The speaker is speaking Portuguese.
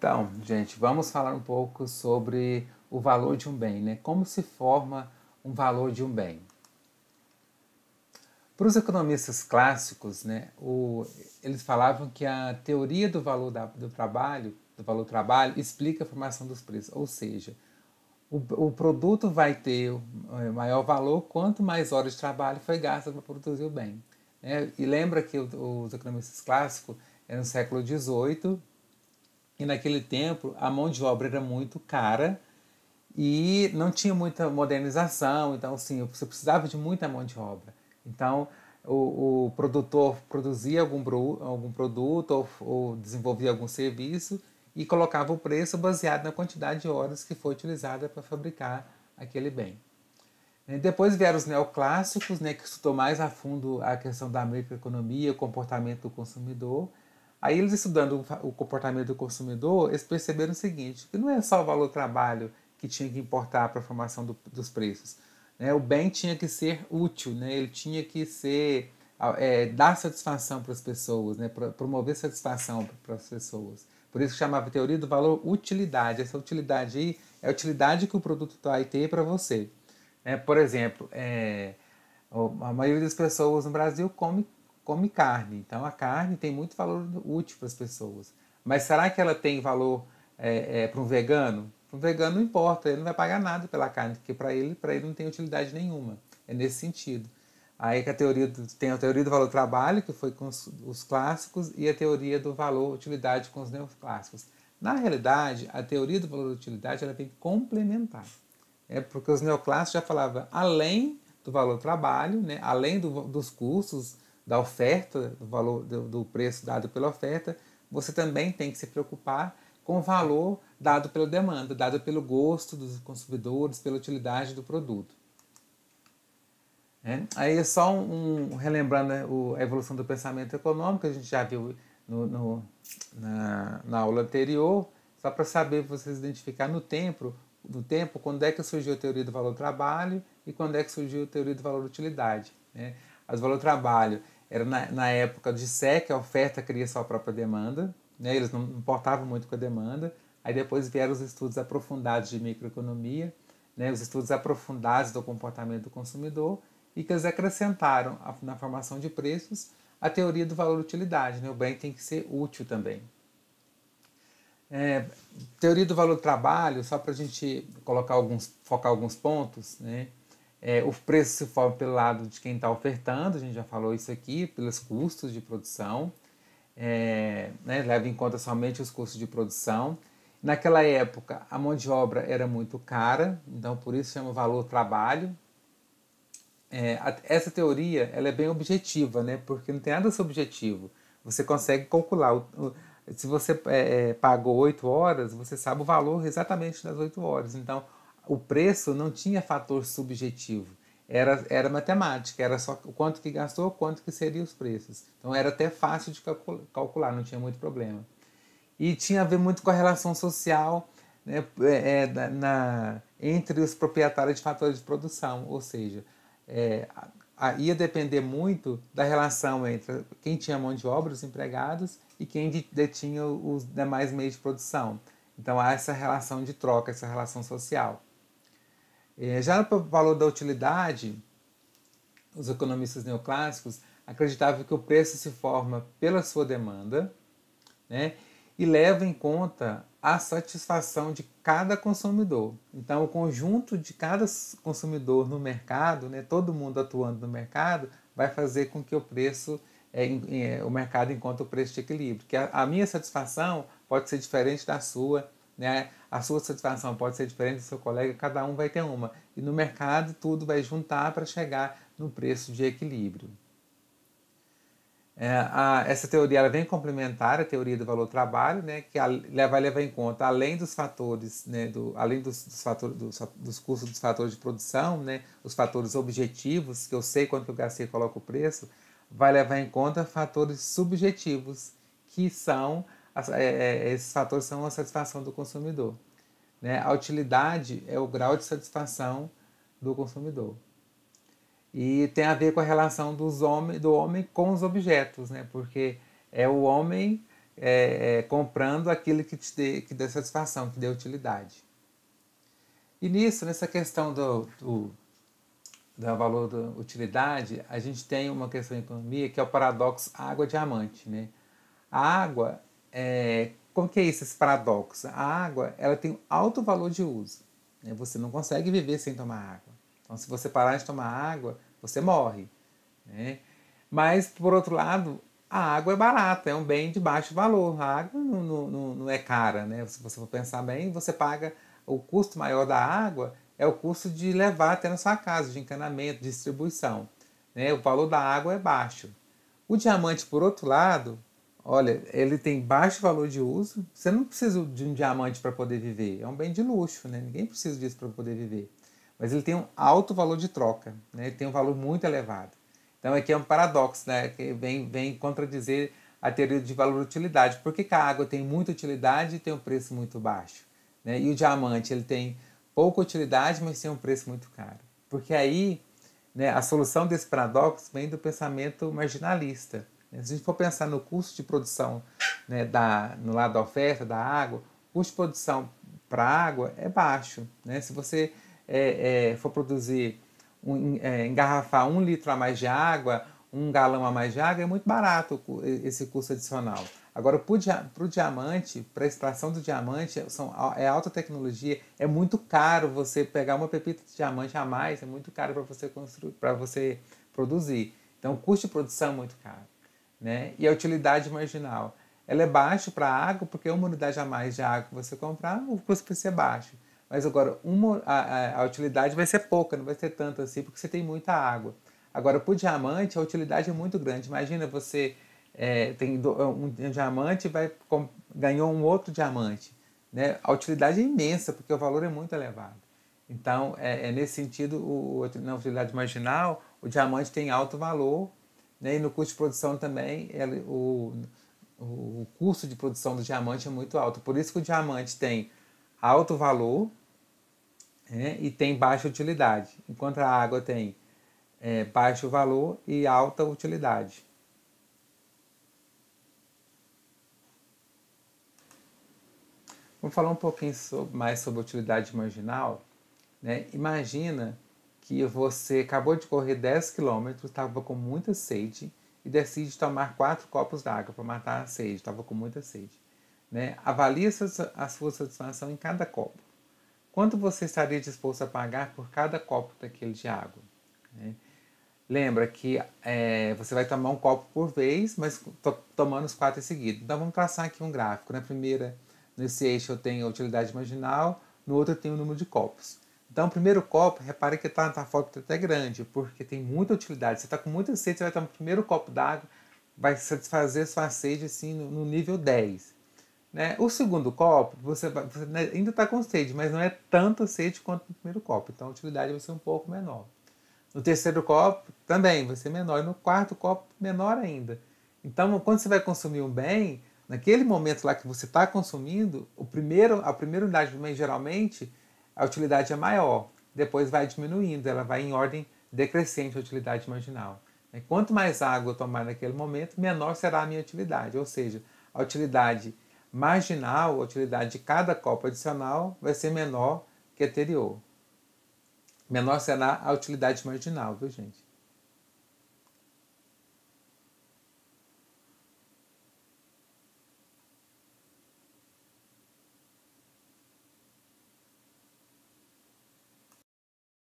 Então, gente, vamos falar um pouco sobre o valor de um bem, né? Como se forma um valor de um bem. Para os economistas clássicos, né, eles falavam que a teoria do valor do valor trabalho, explica a formação dos preços. Ou seja, o produto vai ter maior valor quanto mais horas de trabalho foi gasta para produzir o bem. Né? E lembra que os economistas clássicos eram no século XVIII, e naquele tempo a mão de obra era muito cara e não tinha muita modernização, então assim, você precisava de muita mão de obra. Então o produtor produzia algum produto ou desenvolvia algum serviço e colocava o preço baseado na quantidade de horas que foi utilizada para fabricar aquele bem. Depois vieram os neoclássicos, né, que estudou mais a fundo a questão da microeconomia, o comportamento do consumidor. Aí eles estudando o comportamento do consumidor, eles perceberam o seguinte, que não é só o valor do trabalho que tinha que importar para a formação dos preços. Né? O bem tinha que ser útil, né? Ele tinha que ser dar satisfação para as pessoas, né? Promover satisfação para as pessoas. Por isso que chamava a teoria do valor utilidade. Essa utilidade aí é a utilidade que o produto vai ter para você. Por exemplo, a maioria das pessoas no Brasil come carne. Então a carne tem muito valor útil para as pessoas. Mas será que ela tem valor para um vegano? Para um vegano não importa, ele não vai pagar nada pela carne, porque para ele não tem utilidade nenhuma. É nesse sentido. Aí que tem a teoria do valor trabalho, que foi com os clássicos, e a teoria do valor utilidade com os neoclássicos. Na realidade, a teoria do valor utilidade ela vem complementar. Porque os neoclássicos já falavam além do valor trabalho, né, além dos custos, da oferta, do valor do preço dado pela oferta, você também tem que se preocupar com o valor dado pela demanda, dado pelo gosto dos consumidores, pela utilidade do produto. Aí é só relembrando, né, a evolução do pensamento econômico, a gente já viu na aula anterior, só para saber vocês identificar no tempo quando é que surgiu a teoria do valor trabalho e quando é que surgiu a teoria do valor utilidade. Né? O valor trabalho era na época de Sé, que a oferta cria sua própria demanda, né? Eles não importavam muito com a demanda. Aí depois vieram os estudos aprofundados de microeconomia, né? Os estudos aprofundados do comportamento do consumidor, e que eles acrescentaram na formação de preços a teoria do valor-utilidade. Né? O bem tem que ser útil também. Teoria do valor-trabalho, só para a gente focar alguns pontos, né? O preço se forma pelo lado de quem está ofertando, a gente já falou isso aqui, pelos custos de produção, né? Leva em conta somente os custos de produção. Naquela época, a mão de obra era muito cara, então por isso chama valor-trabalho. Essa teoria ela é bem objetiva, né? Porque não tem nada subjetivo. Você consegue calcular. Se você pagou 8 horas, você sabe o valor exatamente das 8 horas. Então, o preço não tinha fator subjetivo. Era matemática, era só o quanto que gastou, quanto que seriam os preços. Então, era até fácil de calcular, não tinha muito problema. E tinha a ver muito com a relação social, né, entre os proprietários de fatores de produção, ou seja, ia depender muito da relação entre quem tinha mão de obra, os empregados, e quem detinha os demais meios de produção. Então há essa relação de troca, essa relação social. Já no valor da utilidade, os economistas neoclássicos acreditavam que o preço se forma pela sua demanda, né, e leva em conta a satisfação de cada consumidor. Então, o conjunto de cada consumidor no mercado, né, todo mundo atuando no mercado, vai fazer com que o mercado encontre o preço de equilíbrio. Que a minha satisfação pode ser diferente da sua, né? A sua satisfação pode ser diferente do seu colega, cada um vai ter uma. E no mercado tudo vai juntar para chegar no preço de equilíbrio. Essa teoria ela vem complementar a teoria do valor-trabalho, né, que vai levar em conta, além dos fatores, né, além dos custos dos fatores de produção, né, os fatores objetivos, que eu sei quanto eu gastei e coloco o preço, vai levar em conta fatores subjetivos, que esses fatores são a satisfação do consumidor. Né? A utilidade é o grau de satisfação do consumidor. E tem a ver com a relação do homem com os objetos, né? Porque é o homem comprando aquilo que dê satisfação, que dê utilidade. E nessa questão do valor da utilidade, a gente tem uma questão em economia que é o paradoxo água-diamante, né? A água, como que é isso, esse paradoxo? A água, ela tem alto valor de uso, né? Você não consegue viver sem tomar água. Então, se você parar de tomar água, você morre, né? Mas, por outro lado, a água é barata, é um bem de baixo valor. A água não é cara, né? Se você for pensar bem, você paga o custo maior da água é o custo de levar até na sua casa, de encanamento, de distribuição, né? O valor da água é baixo. O diamante, por outro lado, olha, ele tem baixo valor de uso. Você não precisa de um diamante para poder viver. É um bem de luxo, né? Ninguém precisa disso para poder viver. Mas ele tem um alto valor de troca, né? Ele tem um valor muito elevado. Então aqui é um paradoxo, né? Que vem contradizer a teoria de valor-utilidade. Por que a água tem muita utilidade e tem um preço muito baixo? Né? E o diamante ele tem pouca utilidade, mas tem um preço muito caro. Porque aí, né, a solução desse paradoxo vem do pensamento marginalista. Se a gente for pensar no custo de produção, né, no lado da oferta da água, o custo de produção para a água é baixo. Né? Se você for produzir, engarrafar 1 litro a mais de água, 1 galão a mais de água, é muito barato esse custo adicional. Agora, para o diamante, para a extração do diamante, é alta tecnologia, é muito caro você pegar uma pepita de diamante a mais, é muito caro para você produzir. Então, o custo de produção é muito caro. Né? E a utilidade marginal, ela é baixa para a água, porque uma unidade a mais de água que você comprar, o custo vai ser baixo. Mas agora, a utilidade vai ser pouca, não vai ser tanto assim, porque você tem muita água. Agora, para o diamante, a utilidade é muito grande. Imagina você tem um diamante e ganhou um outro diamante. Né? A utilidade é imensa, porque o valor é muito elevado. Então, nesse sentido, na utilidade marginal, o diamante tem alto valor, né? E no custo de produção também, o custo de produção do diamante é muito alto. Por isso que o diamante tem alto valor, né? E tem baixa utilidade, enquanto a água tem baixo valor e alta utilidade. Vamos falar um pouquinho mais sobre utilidade marginal. Né? Imagina que você acabou de correr 10 quilômetros, estava com muita sede e decide tomar 4 copos d'água para matar a sede, estava com muita sede. Né? Avalie a sua satisfação em cada copo. Quanto você estaria disposto a pagar por cada copo daquele de água? Né? Lembra que você vai tomar um copo por vez, mas tomando os 4 em seguida. Então vamos traçar aqui um gráfico. Na primeira, nesse eixo eu tenho a utilidade marginal, no outro eu tenho o número de copos. Então, o primeiro copo, repare que a foto até grande, porque tem muita utilidade. Você está com muita sede, você vai tomar o primeiro copo d'água, vai satisfazer sua sede assim, no nível 10. Né? O segundo copo, você ainda está com sede, mas não é tanta sede quanto no primeiro copo. Então, a utilidade vai ser um pouco menor. No terceiro copo, também vai ser menor. E no quarto copo, menor ainda. Então, quando você vai consumir um bem, naquele momento lá que você está consumindo, a primeira unidade do bem, geralmente, a utilidade é maior. Depois vai diminuindo, ela vai em ordem decrescente a utilidade marginal. Quanto mais água eu tomar naquele momento, menor será a minha utilidade. Ou seja, a utilidade marginal, a utilidade de cada copo adicional, vai ser menor que a anterior. Menor será a utilidade marginal, viu, gente?